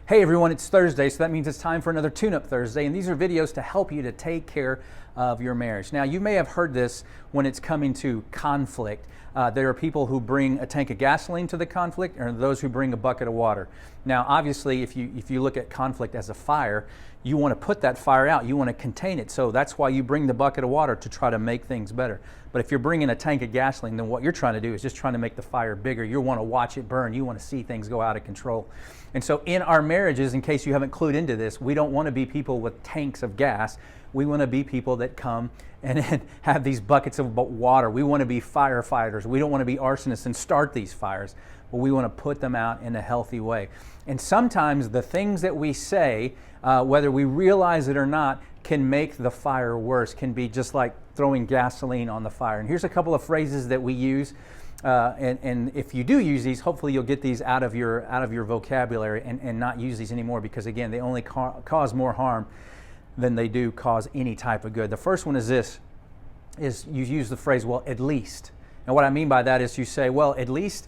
Hey everyone, it's Thursday, so that means it's time for another Tune-Up Thursday, and these are videos to help you to take care of your marriage. Now, you may have heard this when it's coming to conflict. There are people who bring a tank of gasoline to the conflict, or those who bring a bucket of water. Now, obviously, if you look at conflict as a fire, you want to put that fire out. You want to contain it. So that's why you bring the bucket of water, to try to make things better. But if you're bringing a tank of gasoline, then what you're trying to do is just trying to make the fire bigger. You want to watch it burn. You want to see things go out of control. And so in our marriages, in case you haven't clued into this, we don't want to be people with tanks of gas. We want to be people that come and have these buckets of water. We want to be firefighters. We don't want to be arsonists and start these fires, but we want to put them out in a healthy way. And sometimes the things that we say, whether we realize it or not, can make the fire worse, can be just like throwing gasoline on the fire. And here's a couple of phrases that we use. And if you do use these, hopefully you'll get these out of your vocabulary and not use these anymore, because again, they only cause more harm than they do cause any type of good. The first one is this, is you use the phrase, well, at least. And what I mean by that is you say, well, at least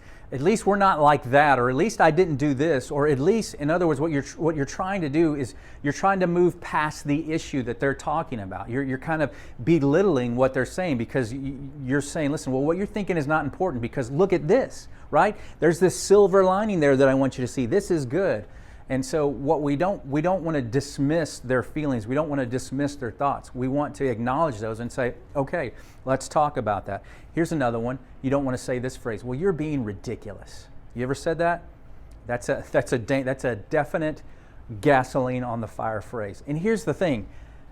we're not like that, or at least I didn't do this, or at least, in other words, what you're trying to do is you're trying to move past the issue that they're talking about. You're kind of belittling what they're saying, because you're saying, listen, well, what you're thinking is not important, because look at this, right? There's this silver lining there that I want you to see. This is good. And so what we don't want to dismiss their feelings. We don't want to dismiss their thoughts. We want to acknowledge those and say, okay, let's talk about that. Here's another one. You don't want to say this phrase, well, you're being ridiculous. You ever said that? That's a definite gasoline on the fire phrase. And here's the thing.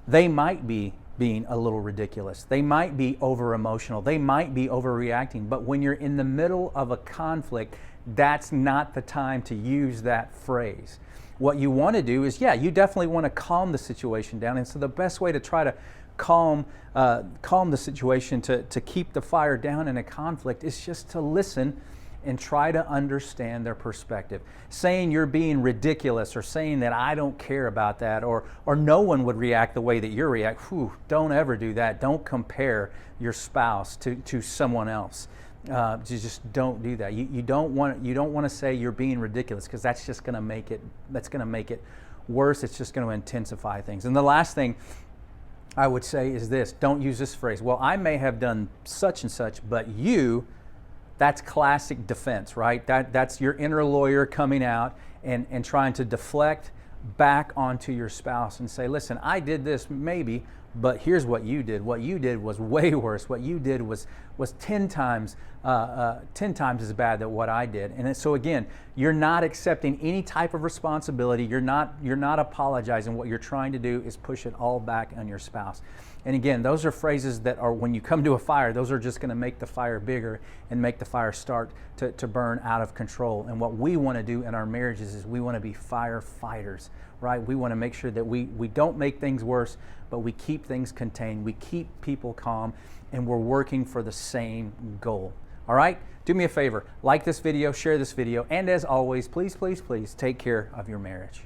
They might be being a little ridiculous. They might be over emotional. They might be overreacting. But when you're in the middle of a conflict, that's not the time to use that phrase. What you want to do is, you definitely want to calm the situation down. And so the best way to try to calm the situation, to keep the fire down in a conflict, is just to listen and try to understand their perspective. Saying you're being ridiculous, or saying that I don't care about that, or no one would react the way that you react. Don't ever do that. Don't compare your spouse to someone else. Just don't do that. You don't want to say you're being ridiculous, because that's just going to make it worse. It's just going to intensify things. And the last thing I would say is this: don't use this phrase, well, I may have done such and such, but you. That's classic defense, right? That's your inner lawyer coming out and trying to deflect back onto your spouse and say, listen, I did this maybe, but here's what you did. What you did was way worse. What you did was 10 times as bad than what I did. And so again, you're not accepting any type of responsibility. You're not apologizing. What you're trying to do is push it all back on your spouse. And again, those are phrases that are, when you come to a fire, those are just going to make the fire bigger and make the fire start to burn out of control. And what we want to do in our marriages is we want to be firefighters, right? We want to make sure that we don't make things worse, but we keep things contained, we keep people calm, and we're working for the same goal. All right? Do me a favor, like this video, share this video, and as always, please, please, please take care of your marriage.